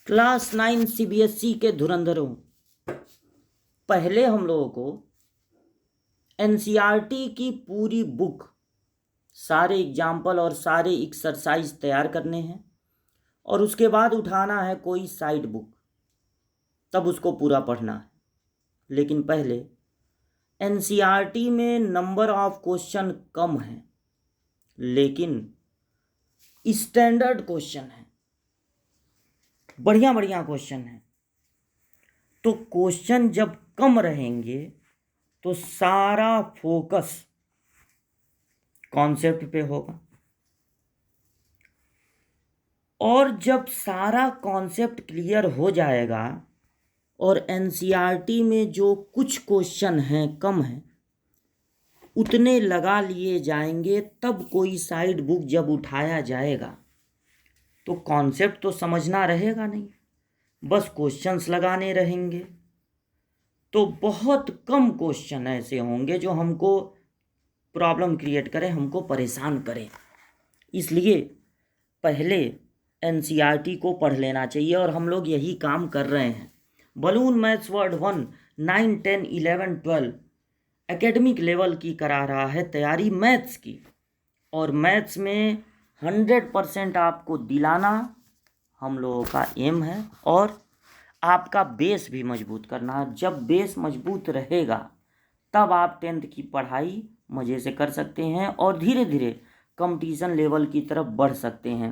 Class 9 CBSE के धुरंधरों, पहले हम लोगों को एनसीईआरटी की पूरी बुक, सारे एग्जाम्पल और सारे एक्सरसाइज तैयार करने हैं और उसके बाद उठाना है कोई साइड बुक, तब उसको पूरा पढ़ना है। लेकिन पहले एनसीईआरटी में नंबर ऑफ क्वेश्चन कम है, लेकिन स्टैंडर्ड क्वेश्चन है, बढ़िया बढ़िया क्वेश्चन है। तो क्वेश्चन जब कम रहेंगे तो सारा फोकस कॉन्सेप्ट पे होगा, और जब सारा कॉन्सेप्ट क्लियर हो जाएगा और एनसीईआरटी में जो कुछ क्वेश्चन हैं कम हैं उतने लगा लिए जाएंगे, तब कोई साइड बुक जब उठाया जाएगा तो कॉन्सेप्ट तो समझना रहेगा नहीं, बस क्वेश्चंस लगाने रहेंगे। तो बहुत कम क्वेश्चन ऐसे होंगे जो हमको प्रॉब्लम क्रिएट करें, हमको परेशान करें। इसलिए पहले एनसीईआरटी को पढ़ लेना चाहिए और हम लोग यही काम कर रहे हैं। Balloon maths word 1 9 10 11 12 academic level की करा रहा है तैयारी मैथ्स की, और मैथ्स में 100% आपको दिलाना हम लोगों का एम है, और आपका बेस भी मजबूत करना। जब बेस मजबूत रहेगा तब आप 10th की पढ़ाई मज़े से कर सकते हैं और धीरे धीरे कंपटीशन लेवल की तरफ बढ़ सकते हैं।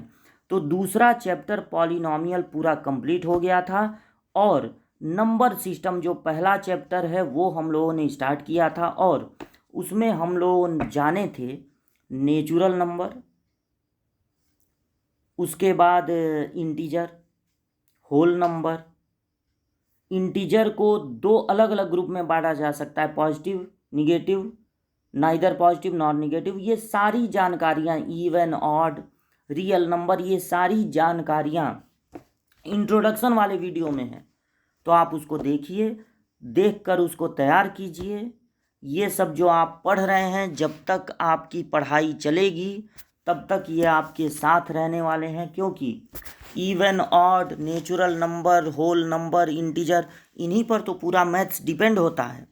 तो दूसरा चैप्टर पॉलिनॉमियल पूरा कंप्लीट हो गया था, और नंबर सिस्टम जो पहला चैप्टर है वो हम लोगों ने स्टार्ट किया था, और उसमें हम लोग जाने थे नेचुरल नंबर, उसके बाद इंटीजर, होल नंबर। इंटीजर को दो अलग अलग ग्रुप में बांटा जा सकता है, positive negative, neither positive not negative. ये सारी जानकारियाँ, इवन ऑड रियल नंबर, ये सारी जानकारियाँ इंट्रोडक्शन वाले वीडियो में हैं, तो आप उसको देखिए, देखकर उसको तैयार कीजिए। ये सब जो आप पढ़ रहे हैं, जब तक आपकी पढ़ाई चलेगी तब तक ये आपके साथ रहने वाले हैं, क्योंकि even odd, natural number, whole number, integer, इन्हीं पर तो पूरा मैथ्स डिपेंड होता है।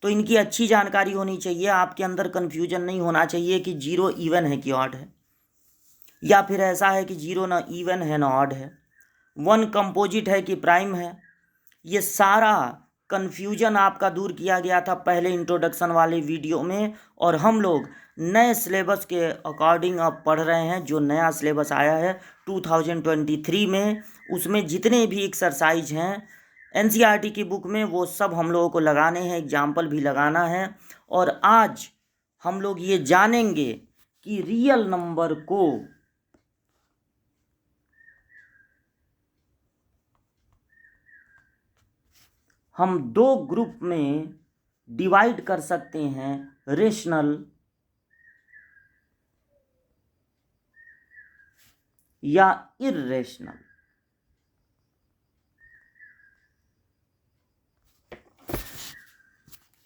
तो इनकी अच्छी जानकारी होनी चाहिए, आपके अंदर कन्फ्यूजन नहीं होना चाहिए कि जीरो इवन है कि ऑड है, या फिर ऐसा है कि जीरो ना इवन है ना ऑड है, वन कंपोजिट है कि प्राइम है। ये सारा कन्फ्यूजन आपका दूर किया गया था पहले इंट्रोडक्शन वाले वीडियो में, और हम लोग नए सिलेबस के अकॉर्डिंग अब पढ़ रहे हैं। जो नया सिलेबस आया है 2023 में, उसमें जितने भी एक्सरसाइज हैं एनसीईआरटी की बुक में वो सब हम लोगों को लगाने हैं, एग्जाम्पल भी लगाना है। और आज हम लोग ये जानेंगे कि रियल नंबर को हम दो ग्रुप में डिवाइड कर सकते हैं, रेशनल या इर्रेशनल।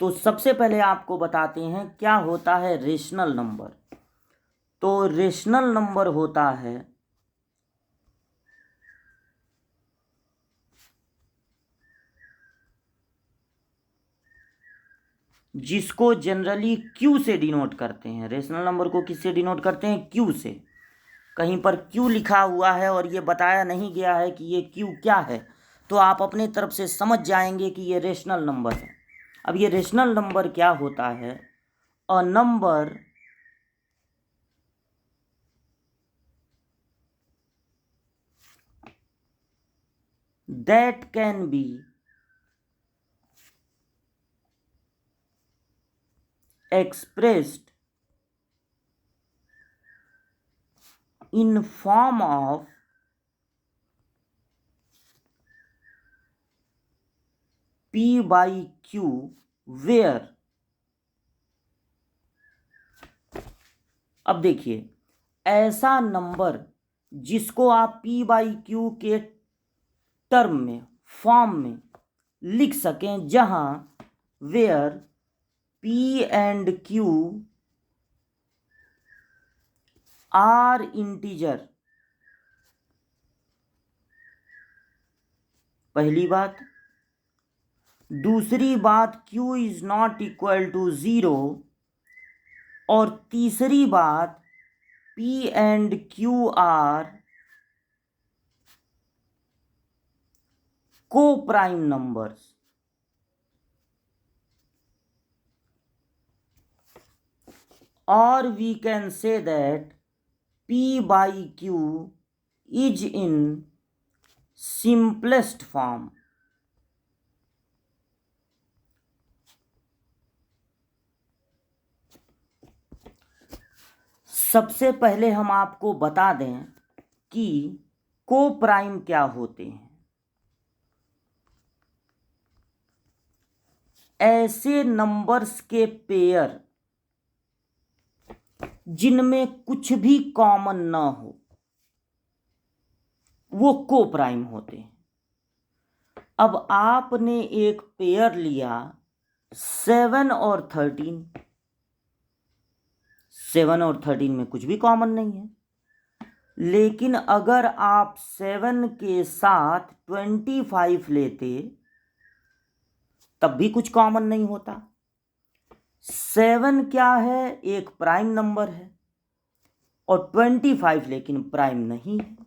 तो सबसे पहले आपको बताते हैं क्या होता है रेशनल नंबर। तो रेशनल नंबर होता है जिसको जनरली क्यू से डिनोट करते हैं। रेशनल नंबर को किससे डिनोट करते हैं? क्यू से। कहीं पर क्यू लिखा हुआ है और ये बताया नहीं गया है कि ये क्यू क्या है, तो आप अपने तरफ से समझ जाएंगे कि ये रेशनल नंबर है। अब ये रेशनल नंबर क्या होता है? A number that can be expressed in form of P by Q where, अब देखिए, ऐसा नंबर जिसको आप P बाई Q के टर्म में, फॉर्म में लिख सकें, जहां where P and Q are integer पहली बात। दूसरी बात, Q is not equal to 0। और तीसरी बात, P and Q are coprime numbers. और we can say that P by Q is in simplest form। सबसे पहले हम आपको बता दें कि को प्राइम क्या होते हैं। ऐसे नंबर्स के पेयर जिनमें कुछ भी कॉमन न हो, वो को प्राइम होते हैं। अब आपने एक पेयर लिया 7 और 13। 7 और 13 में कुछ भी कॉमन नहीं है। लेकिन अगर आप 7 के साथ 25 लेते तब भी कुछ कॉमन नहीं होता। 7 क्या है? एक प्राइम नंबर है। और 25 लेकिन प्राइम नहीं है।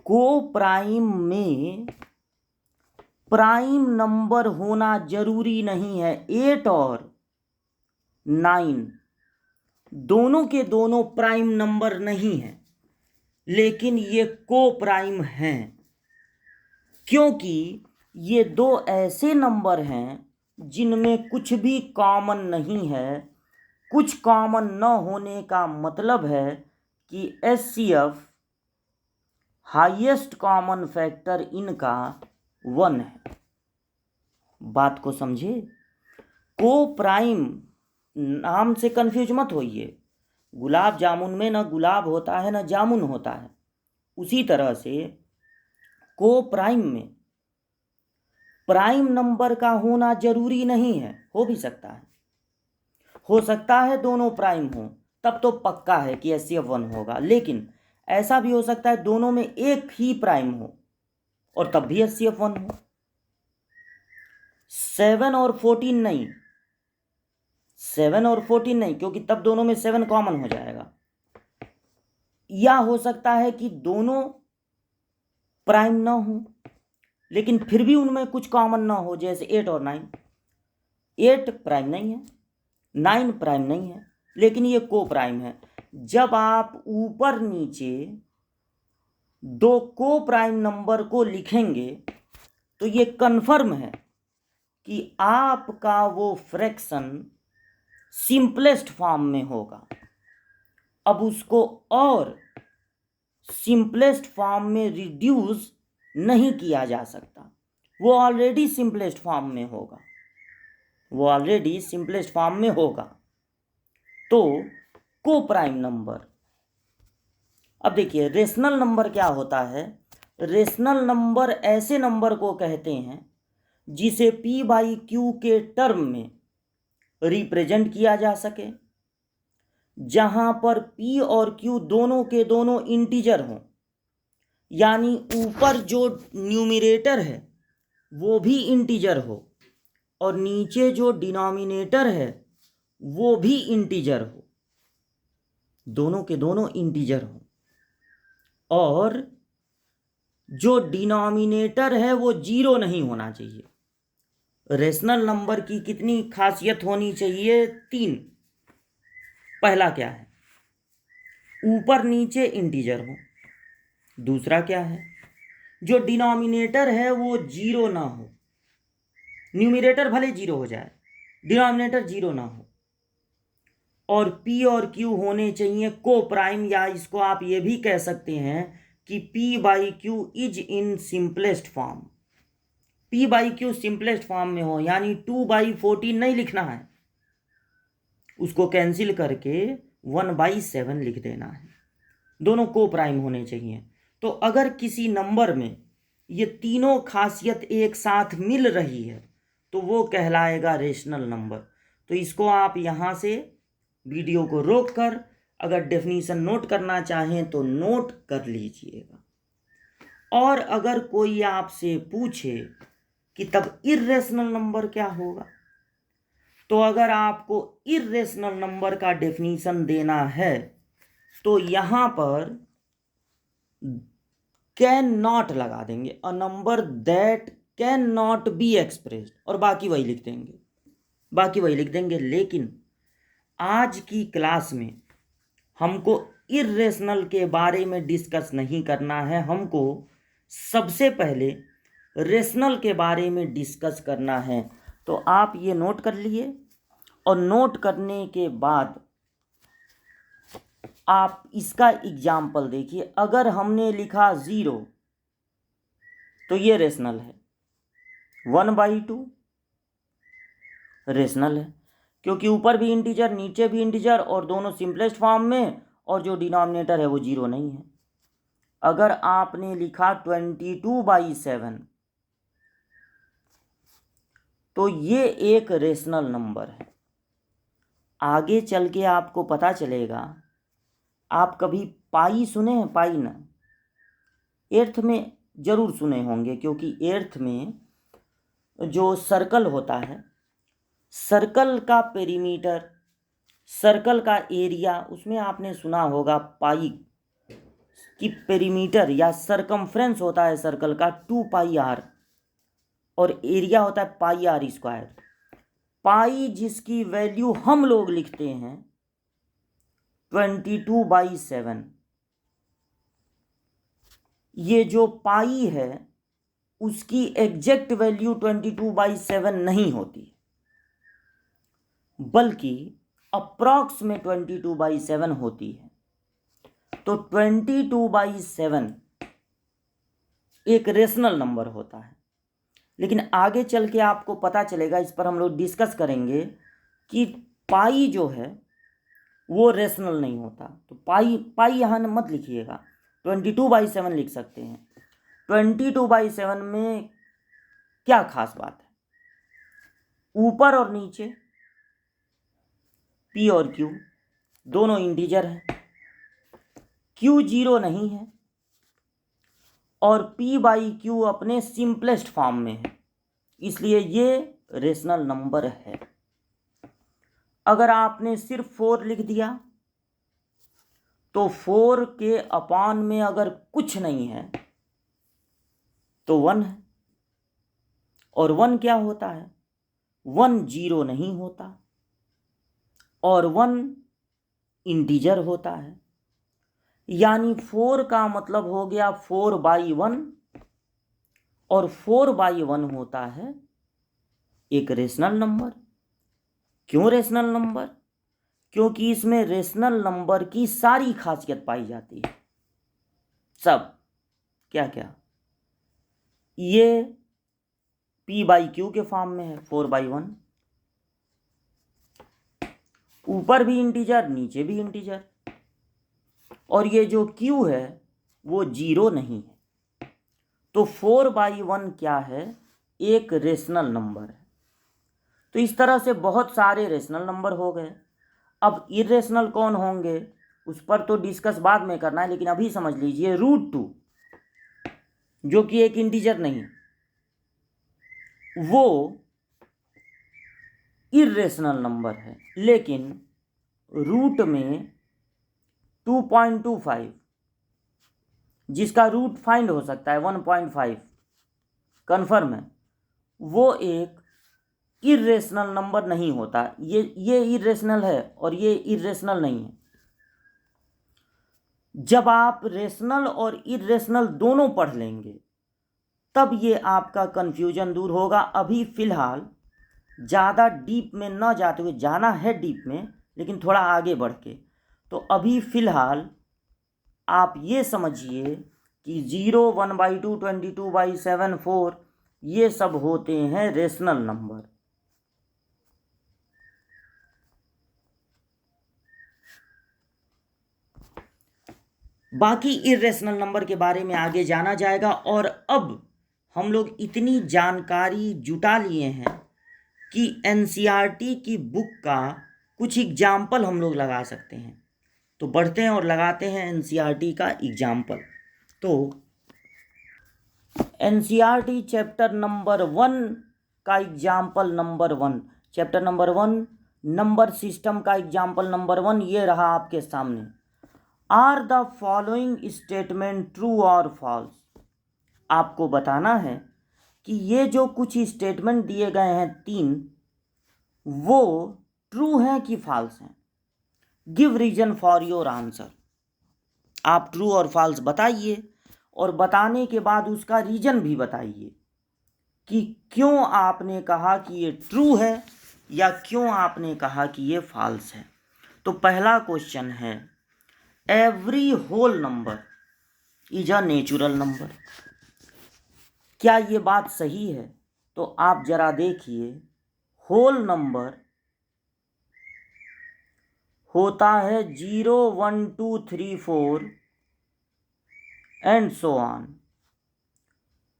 को प्राइम में प्राइम नंबर होना जरूरी नहीं है। 8 और 9 दोनों के दोनों प्राइम नंबर नहीं है, लेकिन ये को प्राइम हैं, क्योंकि ये दो ऐसे नंबर हैं जिनमें कुछ भी कॉमन नहीं है। कुछ कॉमन न होने का मतलब है कि HCF हाईएस्ट कॉमन फैक्टर इनका 1 है। बात को समझे? को प्राइम नाम से कंफ्यूज मत होइए। गुलाब जामुन में न गुलाब होता है न जामुन होता है। उसी तरह से को प्राइम में प्राइम नंबर का होना जरूरी नहीं है। हो भी सकता है, हो सकता है दोनों प्राइम हो, तब तो पक्का है कि HCF 1 होगा। लेकिन ऐसा भी हो सकता है दोनों में एक ही प्राइम हो और तब भी HCF 1 हो। 7 और 14 नहीं, 7 और 14 नहीं, क्योंकि तब दोनों में 7 कॉमन हो जाएगा। या हो सकता है कि दोनों प्राइम ना हो, लेकिन फिर भी उनमें कुछ कॉमन ना हो, जैसे 8 और 9। 8 प्राइम नहीं है, 9 प्राइम नहीं है, लेकिन ये को प्राइम है। जब आप ऊपर नीचे दो को प्राइम नंबर को लिखेंगे तो ये कन्फर्म है कि आपका वो फ्रैक्शन सिंपलेस्ट फॉर्म में होगा। अब उसको और सिंपलेस्ट फॉर्म में रिड्यूस नहीं किया जा सकता। वो ऑलरेडी सिंपलेस्ट फॉर्म में होगा, वो ऑलरेडी सिंपलेस्ट फॉर्म में होगा। तो को प्राइम नंबर। अब देखिए रेशनल नंबर क्या होता है। रेशनल नंबर ऐसे नंबर को कहते हैं जिसे P बाई Q के टर्म में रिप्रेजेंट किया जा सके, जहां पर P और Q दोनों के दोनों इंटीजर हों। यानी ऊपर जो न्यूमरेटर है वो भी इंटीजर हो और नीचे जो डिनोमिनेटर है वो भी इंटीजर हो, दोनों के दोनों इंटीजर हो। और जो डिनोमिनेटर है वो 0 नहीं होना चाहिए। रेशनल नंबर की कितनी खासियत होनी चाहिए? 3। पहला क्या है? ऊपर नीचे इंटीजर हो। दूसरा क्या है? जो डिनोमिनेटर है वो 0 ना हो। न्यूमरेटर भले 0 हो जाए, डिनोमिनेटर 0 ना हो। और P और Q होने चाहिए को प्राइम, या इसको आप ये भी कह सकते हैं कि P by Q is in simplest form. P by Q simplest form में हो, यानी 2 बाई 14 नहीं लिखना है, उसको कैंसिल करके 1 बाई 7 लिख देना है। दोनों को प्राइम होने चाहिए। तो अगर किसी नंबर में ये तीनों खासियत एक साथ मिल रही है तो वो कहलाएगा रेशनल नंबर। तो इसको आप यहाँ से वीडियो को रोककर अगर डेफिनीशन नोट करना चाहें तो नोट कर लीजिएगा। और अगर कोई आपसे पूछे कि तब इर्रेशनल नंबर क्या होगा, तो अगर आपको इर्रेशनल नंबर का डेफिनीशन देना है तो यहां पर कैन नॉट लगा देंगे, a number that can not be expressed, और बाकी वही लिख देंगे। लेकिन आज की क्लास में हमको इर्रेशनल के बारे में डिस्कस नहीं करना है, हमको सबसे पहले रेशनल के बारे में डिस्कस करना है। तो आप ये नोट कर लिए, और नोट करने के बाद आप इसका एग्जाम्पल देखिए। अगर हमने लिखा 0 तो ये रेशनल है, 1/2 रेशनल है, क्योंकि ऊपर भी इंटीजर नीचे भी इंटीजर और दोनों सिंपलेस्ट फॉर्म में, और जो डिनोमिनेटर है वो 0 नहीं है। अगर आपने लिखा 22/7 तो ये एक रेशनल नंबर है। आगे चल के आपको पता चलेगा। आप कभी पाई सुने हैं? पाई ना, एर्थ में जरूर सुने होंगे, क्योंकि एर्थ में जो सर्कल होता है, सर्कल का पेरीमीटर, सर्कल का एरिया, उसमें आपने सुना होगा पाई की पेरीमीटर या सरकमफ्रेंस होता है सर्कल का 2πr, और एरिया होता है πr²। पाई जिसकी वैल्यू हम लोग लिखते हैं 22/7, ये जो पाई है उसकी एग्जैक्ट वैल्यू 22/7 नहीं होती, बल्कि अप्रॉक्स में 22/7 होती है। तो 22/7 एक रेशनल नंबर होता है। लेकिन आगे चल के आपको पता चलेगा, इस पर हम लोग डिस्कस करेंगे कि पाई जो है वो रेशनल नहीं होता। तो पाई यहाँ मत लिखिएगा, 22/7 लिख सकते हैं। 22/7 में क्या खास बात है? ऊपर और नीचे पी और क्यू दोनों इंटीजर हैं, क्यू 0 नहीं है, और p/q अपने सिंपलेस्ट फॉर्म में है, इसलिए ये रेशनल नंबर है। अगर आपने सिर्फ 4 लिख दिया तो 4 के अपान में अगर कुछ नहीं है तो 1 है, और 1 क्या होता है? 1 0 नहीं होता, और 1 इंटीजर होता है। यानी 4 का मतलब हो गया 4/1, और 4/1 होता है एक रेशनल नंबर। क्यों रेशनल नंबर? क्योंकि इसमें रेशनल नंबर की सारी खासियत पाई जाती है। सब क्या क्या? ये p/q के फॉर्म में है 4/1, ऊपर भी इंटीजर नीचे भी इंटीजर, और ये जो q है वो 0 नहीं है। तो 4/1 क्या है? एक रेशनल नंबर है। तो इस तरह से बहुत सारे रेशनल नंबर हो गए। अब इरेशनल कौन होंगे उस पर तो डिस्कस बाद में करना है, लेकिन अभी समझ लीजिए √2 जो कि एक इंटीजर नहीं, वो इरेशनल नंबर है। लेकिन रूट में 2.25 जिसका रूट फाइंड हो सकता है 1.5 कन्फर्म है, वो एक इरेशनल नंबर नहीं होता। ये इरेशनल है और ये इरेशनल नहीं है। जब आप रेशनल और इरेशनल दोनों पढ़ लेंगे तब ये आपका कन्फ्यूजन दूर होगा। अभी फ़िलहाल ज़्यादा डीप में न जाते हुए, जाना है डीप में लेकिन थोड़ा आगे बढ़ के, तो अभी फ़िलहाल आप ये समझिए कि 0, 1/2, 22/7, 4 ये सब होते हैं रेशनल नंबर। बाकी इरेशनल नंबर के बारे में आगे जाना जाएगा। और अब हम लोग इतनी जानकारी जुटा लिए हैं कि एनसीईआरटी की बुक का कुछ एग्जाम्पल हम लोग लगा सकते हैं। तो बढ़ते हैं और लगाते हैं एनसीईआरटी का एग्जाम्पल। तो एनसीईआरटी चैप्टर नंबर 1 का example number 1, chapter number 1 number system का एग्जाम्पल नंबर 1 ये रहा आपके सामने। Are the following statement true और फॉल्स? आपको बताना है कि ये जो कुछ स्टेटमेंट दिए गए हैं 3, वो ट्रू हैं कि फॉल्स हैं। Give reason for your answer. आप ट्रू और फॉल्स बताइए और बताने के बाद उसका रीजन भी बताइए कि क्यों आपने कहा कि ये ट्रू है या क्यों आपने कहा कि ये फॉल्स है। तो पहला क्वेश्चन है, every whole number is a natural number. क्या ये बात सही है? तो आप जरा देखिए, होल नंबर होता है 0 1 2 3 4 एंड सो ऑन,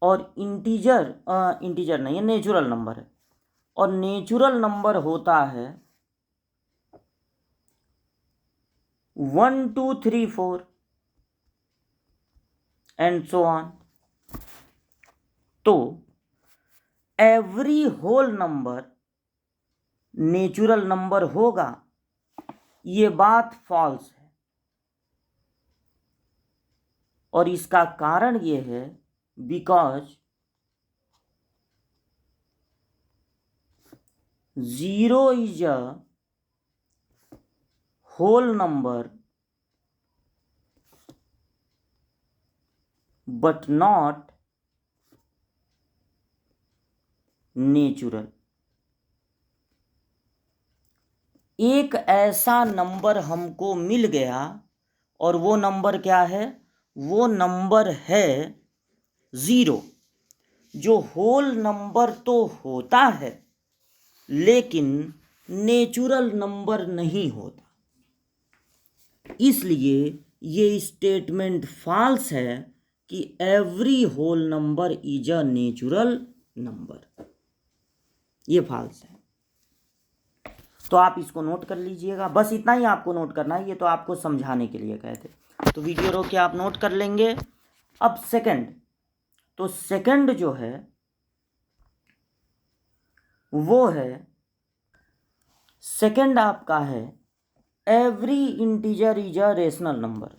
और इंटीजर नहीं है, नेचुरल नंबर है, और नेचुरल नंबर होता है 1 2 3 4 एंड सो ऑन। तो every whole number natural number होगा, ये बात फॉल्स है। और इसका कारण ये है because 0 is a whole number but not natural. एक ऐसा नंबर हमको मिल गया, और वो नंबर क्या है? वो नंबर है 0, जो होल नंबर तो होता है लेकिन नेचुरल नंबर नहीं होता। इसलिए ये स्टेटमेंट फॉल्स है कि every whole number is a natural number. ये फॉल्स है। तो आप इसको नोट कर लीजिएगा, बस इतना ही आपको नोट करना है, ये तो आपको समझाने के लिए कहे थे। तो वीडियो रोक के आप नोट कर लेंगे। अब सेकंड, तो सेकंड जो है वो है, सेकंड आपका है every integer is a rational number.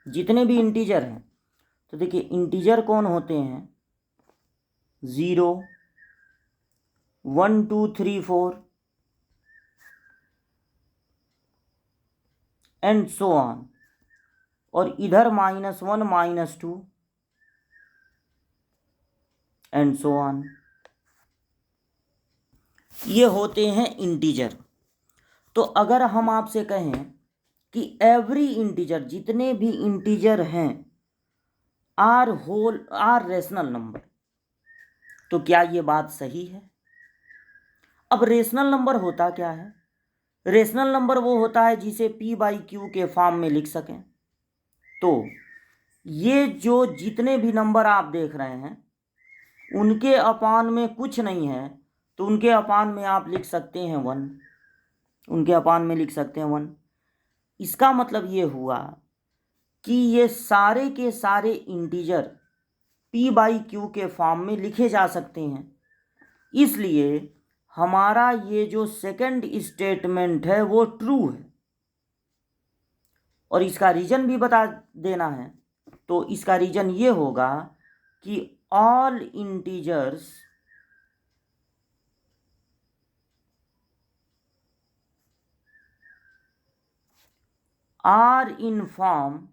जितने भी इंटीजर हैं, तो देखिए इंटीजर कौन होते हैं? 0 1 2 3 4 एंड सो ऑन, और इधर -1 -2 एंड सो ऑन, ये होते हैं इंटीजर। तो अगर हम आपसे कहें कि एवरी इंटीजर, जितने भी इंटीजर हैं, आर रेशनल नंबर, तो क्या ये बात सही है? अब रेशनल नंबर होता क्या है? रेशनल नंबर वो होता है जिसे p/q के फॉर्म में लिख सकें। तो ये जो जितने भी नंबर आप देख रहे हैं, उनके अपान में कुछ नहीं है, तो उनके अपान में आप लिख सकते हैं 1, उनके अपान में लिख सकते हैं 1। इसका मतलब ये हुआ कि ये सारे के सारे इंटीजर p/q के फॉर्म में लिखे जा सकते हैं। इसलिए हमारा ये जो सेकंड स्टेटमेंट है वो ट्रू है, और इसका रीजन भी बता देना है। तो इसका रीजन ये होगा कि all integers are in form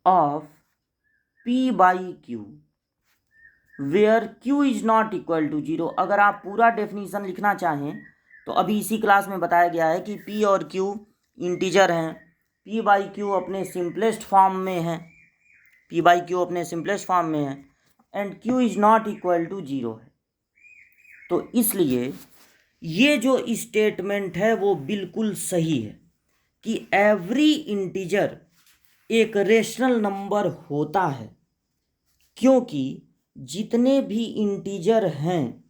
of p/q where q is not equal to 0। अगर आप पूरा डेफिनेशन लिखना चाहें तो अभी इसी क्लास में बताया गया है कि p और q इंटीजर हैं, p/q अपने सिंपलेस्ट फॉर्म में है, p/q अपने सिंपलेस्ट फॉर्म में है, and q is not equal to 0 है। तो इसलिए ये जो स्टेटमेंट है वो बिल्कुल सही है कि एवरी इंटीजर एक रेशनल नंबर होता है, क्योंकि जितने भी इंटीजर हैं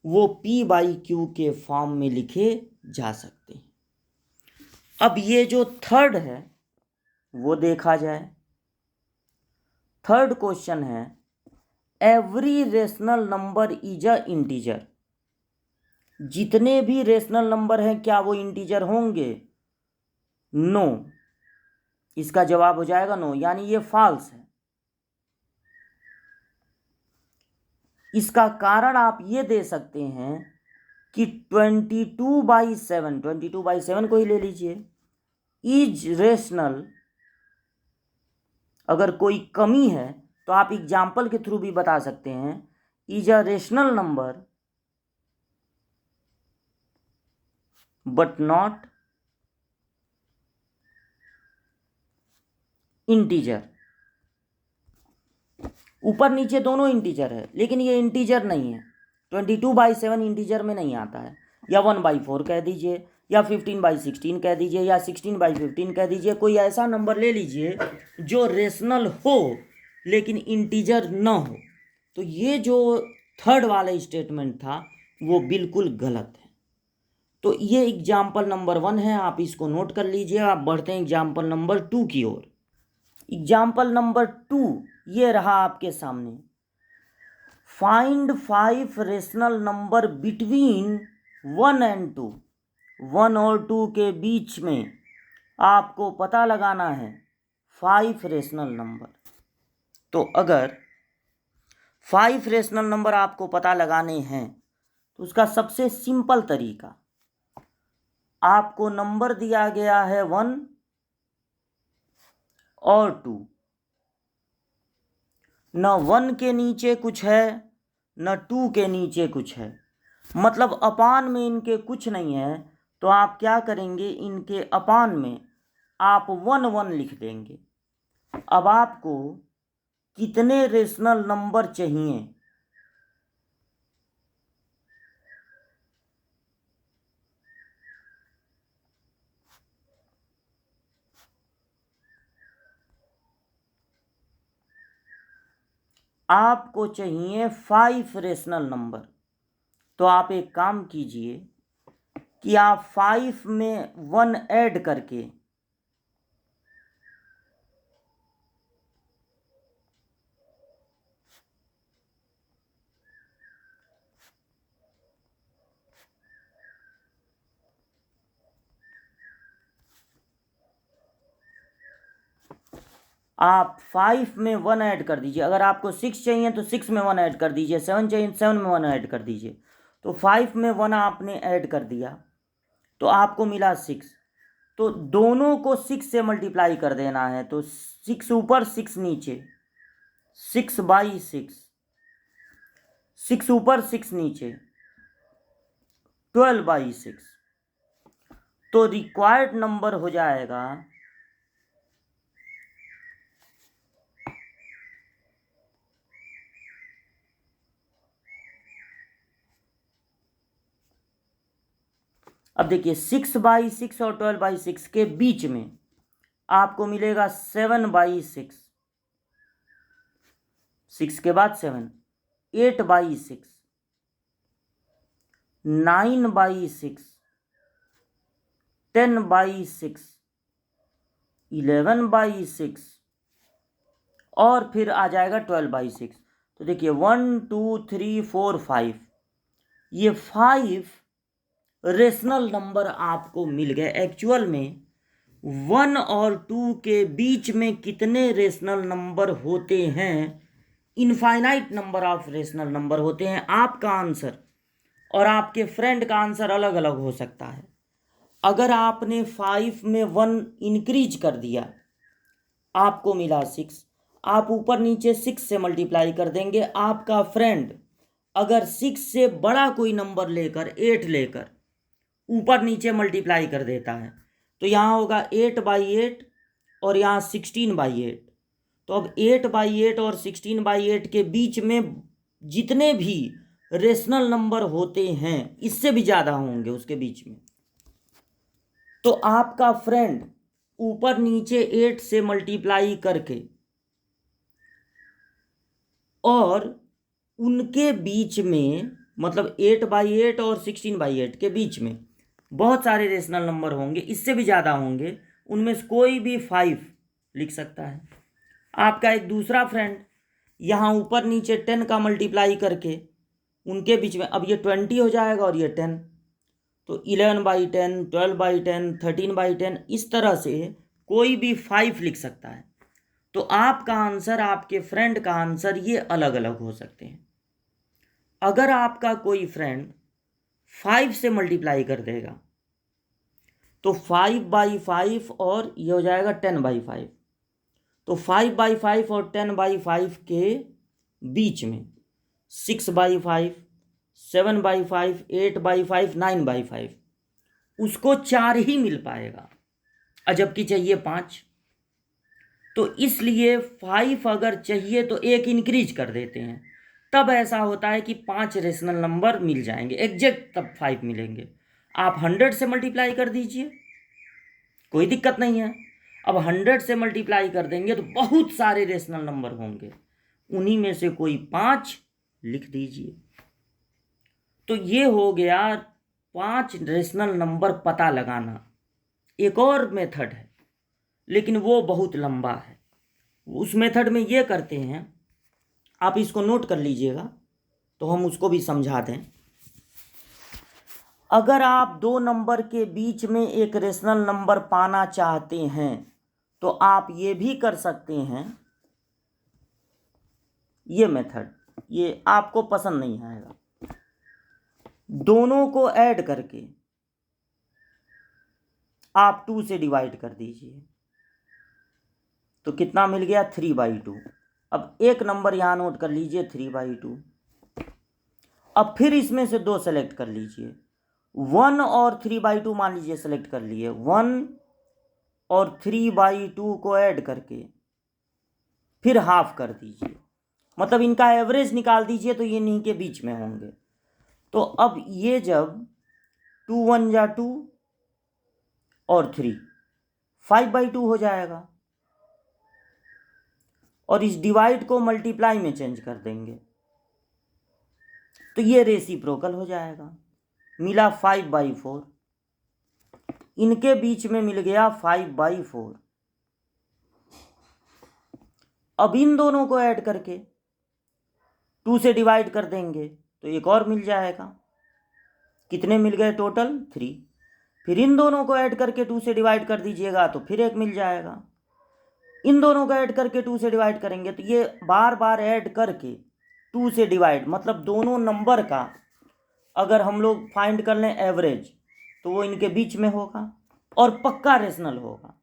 वो p/q के फॉर्म में लिखे जा सकते हैं। अब ये जो थर्ड है वो देखा जाए। थर्ड क्वेश्चन है, every rational number is a integer. जितने भी रेशनल नंबर हैं क्या वो इंटीजर होंगे? नो। इसका जवाब हो जाएगा नो, यानी ये फॉल्स है। इसका कारण आप ये दे सकते हैं कि 22/7, 22/7 को ही ले लीजिए, इज रेशनल। अगर कोई कमी है तो आप एग्जाम्पल के थ्रू भी बता सकते हैं, is a rational number but not integer. ऊपर नीचे दोनों इंटीजर है, लेकिन ये इंटीजर नहीं है। 22/7 इंटीजर में नहीं आता है। या 1/4 कह दीजिए, या 15/16 कह दीजिए, या 16/15 कह दीजिए। कोई ऐसा नंबर ले लीजिए जो रेशनल हो लेकिन इंटीजर न हो। तो ये जो थर्ड वाला स्टेटमेंट था वो बिल्कुल गलत है। तो ये एग्जाम्पल नंबर 1 है, आप इसको नोट कर लीजिए। आप बढ़ते हैं एग्जाम्पल नंबर 2 की ओर। एग्जाम्पल नंबर 2 ये रहा आपके सामने। Find 5 rational number between 1 and 2। 1 और 2 के बीच में आपको पता लगाना है 5 रेशनल नंबर। तो अगर 5 रेशनल नंबर आपको पता लगाने हैं तो उसका सबसे सिंपल तरीका, आपको नंबर दिया गया है 1 और 2, न 1 के नीचे कुछ है न 2 के नीचे कुछ है, मतलब अपान में इनके कुछ नहीं है। तो आप क्या करेंगे, इनके अपान में आप 1 1 लिख देंगे। अब आपको कितने रेशनल नंबर चाहिए? आपको चाहिए 5 रेशनल नंबर। तो आप एक काम कीजिए कि आप 5 में 1 ऐड करके आप 5 में 1 ऐड कर दीजिए। अगर आपको 6 चाहिए तो 6 में 1 ऐड कर दीजिए, 7 चाहिए 7 में 1 ऐड कर दीजिए। तो 5 में 1 आपने ऐड कर दिया तो आपको मिला 6। तो दोनों को 6 से मल्टीप्लाई कर देना है। तो 6 ऊपर 6 नीचे, 6/6, 6 ऊपर 6 नीचे, 12/6। तो रिक्वायर्ड नंबर हो जाएगा अब देखिए 6/6 और 12/6 के बीच में आपको मिलेगा 7/6, 6 के बाद 7, 8/6, 9/6, 10/6, 11/6 और फिर आ जाएगा 12/6। तो देखिए 1 2 3 4 5, ये 5 रेशनल नंबर आपको मिल गए। एक्चुअल में 1 और 2 के बीच में कितने रेशनल नंबर होते हैं? Infinite number of rational number होते हैं। आपका आंसर और आपके फ्रेंड का आंसर अलग अलग हो सकता है। अगर आपने 5 में 1 इंक्रीज कर दिया, आपको मिला 6। आप ऊपर नीचे 6 से मल्टीप्लाई कर देंगे। आपका फ्रेंड अगर 6 से बड़ा कोई नंबर लेकर 8 लेकर ऊपर नीचे मल्टीप्लाई कर देता है तो यहाँ होगा 8/8 और यहाँ 16/8। तो अब 8/8 और 16/8 के बीच में जितने भी रेशनल नंबर होते हैं इससे भी ज़्यादा होंगे उसके बीच में। तो आपका फ्रेंड ऊपर नीचे 8 से मल्टीप्लाई करके और उनके बीच में, मतलब 8/8 और 16/8 के बीच में बहुत सारे रेशनल नंबर होंगे, इससे भी ज़्यादा होंगे, उनमें से कोई भी 5 लिख सकता है। आपका एक दूसरा फ्रेंड यहाँ ऊपर नीचे 10 का मल्टीप्लाई करके उनके बीच में, अब ये 20 हो जाएगा और ये 10, तो 11/10, 12/10, 13/10, इस तरह से कोई भी 5 लिख सकता है। तो आपका आंसर, आपके फ्रेंड का आंसर ये अलग अलग हो सकते हैं। अगर आपका कोई फ्रेंड 5 से मल्टीप्लाई कर देगा तो 5/5 और ये हो जाएगा 10/5, तो 5/5 और 10/5 के बीच में 6/5, 7/5, 8/5, 9/5, उसको 4 ही मिल पाएगा, जबकि चाहिए 5। तो इसलिए 5 अगर चाहिए तो 1 इंक्रीज कर देते हैं, तब ऐसा होता है कि 5 रेशनल नंबर मिल जाएंगे, एग्जैक्ट तब 5 मिलेंगे। आप 100 से मल्टीप्लाई कर दीजिए, कोई दिक्कत नहीं है। अब 100 से मल्टीप्लाई कर देंगे तो बहुत सारे रेशनल नंबर होंगे, उन्हीं में से कोई 5 लिख दीजिए। तो ये हो गया 5 रेशनल नंबर पता लगाना। एक और मेथड है, लेकिन वो बहुत लंबा है। उस मेथड में ये करते हैं, आप इसको नोट कर लीजिएगा तो हम उसको भी समझा दें। अगर आप 2 नंबर के बीच में एक रेशनल नंबर पाना चाहते हैं तो आप ये भी कर सकते हैं, ये मेथड, ये आपको पसंद नहीं आएगा। दोनों को ऐड करके आप 2 से डिवाइड कर दीजिए, तो कितना मिल गया 3/2। अब एक नंबर यहाँ नोट कर लीजिए 3/2। अब फिर इसमें से 2 सेलेक्ट कर लीजिए, 1 और 3/2 मान लीजिए सेलेक्ट कर लिए, 1 और 3/2 को ऐड करके फिर हाफ कर दीजिए, मतलब इनका एवरेज निकाल दीजिए तो ये इन्हीं के बीच में होंगे। तो अब ये जब 2 1 जा 2 और 3 5/2 हो जाएगा, और इस डिवाइड को मल्टीप्लाई में चेंज कर देंगे तो ये रेसिप्रोकल हो जाएगा। मिला 5/4, इनके बीच में मिल गया 5/4। अब इन दोनों को ऐड करके 2 से डिवाइड कर देंगे तो एक और मिल जाएगा। कितने मिल गए टोटल 3। फिर इन दोनों को ऐड करके 2 से डिवाइड कर दीजिएगा तो फिर एक मिल जाएगा। इन दोनों को ऐड करके 2 से डिवाइड करेंगे तो ये बार बार ऐड करके 2 से डिवाइड, मतलब दोनों नंबर का अगर हम लोग फाइंड कर लें एवरेज तो वो इनके बीच में होगा और पक्का रेशनल होगा।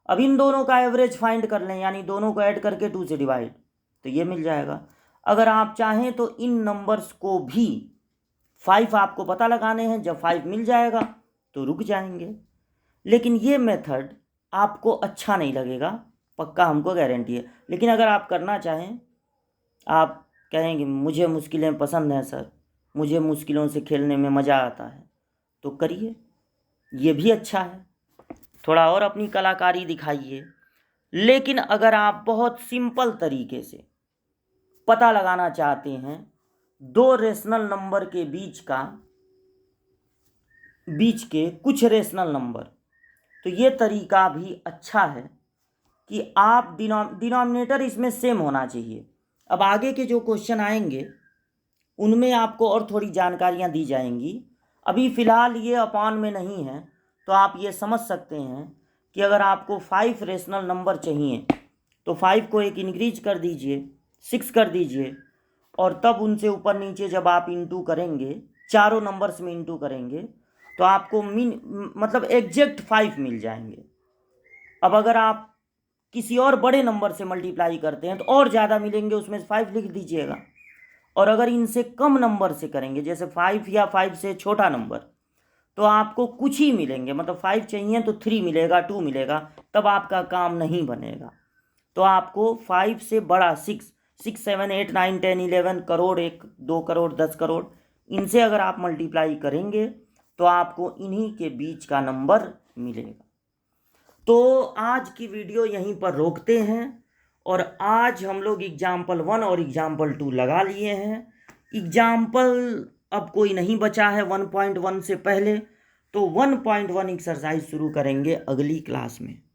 अब इन दोनों का एवरेज फाइंड कर लें, यानी दोनों को ऐड करके 2 से डिवाइड, तो ये मिल जाएगा। अगर आप चाहें तो इन नंबर्स को भी 5 आपको पता लगाने हैं, जब 5 मिल जाएगा तो रुक जाएंगे। लेकिन ये मेथड आपको अच्छा नहीं लगेगा, पक्का हमको गारंटी है। लेकिन अगर आप करना चाहें, आप कहेंगे मुझे मुश्किलें पसंद हैं सर, मुझे मुश्किलों से खेलने में मज़ा आता है, तो करिए, ये भी अच्छा है, थोड़ा और अपनी कलाकारी दिखाइए। लेकिन अगर आप बहुत सिंपल तरीके से पता लगाना चाहते हैं 2 रेशनल नंबर के बीच के कुछ रेशनल नंबर, तो ये तरीका भी अच्छा है कि आप डिनोमिनेटर इसमें सेम होना चाहिए। अब आगे के जो क्वेश्चन आएंगे उनमें आपको और थोड़ी जानकारियां दी जाएंगी। अभी फ़िलहाल ये अपॉन में नहीं है, तो आप ये समझ सकते हैं कि अगर आपको 5 रेशनल नंबर चाहिए तो 5 को एक इंक्रीज कर दीजिए, 6 कर दीजिए, और तब उनसे ऊपर नीचे जब आप इंटू करेंगे, चारों नंबर्स में इंटू करेंगे तो आपको मतलब एग्जैक्ट 5 मिल जाएंगे। अब अगर आप किसी और बड़े नंबर से मल्टीप्लाई करते हैं तो और ज़्यादा मिलेंगे, उसमें 5 लिख दीजिएगा। और अगर इनसे कम नंबर से करेंगे, जैसे 5 या 5 से छोटा नंबर, तो आपको कुछ ही मिलेंगे, मतलब 5 चाहिए तो 3 मिलेगा, 2 मिलेगा, तब आपका काम नहीं बनेगा। तो आपको 5 से बड़ा 6, 7, 8, 9, 10, 11 करोड़, 1, 2 करोड़, 10 करोड़, इनसे अगर आप मल्टीप्लाई करेंगे तो आपको इन्हीं के बीच का नंबर मिलेगा। तो आज की वीडियो यहीं पर रोकते हैं, और आज हम लोग एग्जाम्पल 1 और एग्जाम्पल 2 लगा लिए हैं। एग्जाम्पल अब कोई नहीं बचा है 1.1 से पहले, तो 1.1 एक्सरसाइज शुरू करेंगे अगली क्लास में।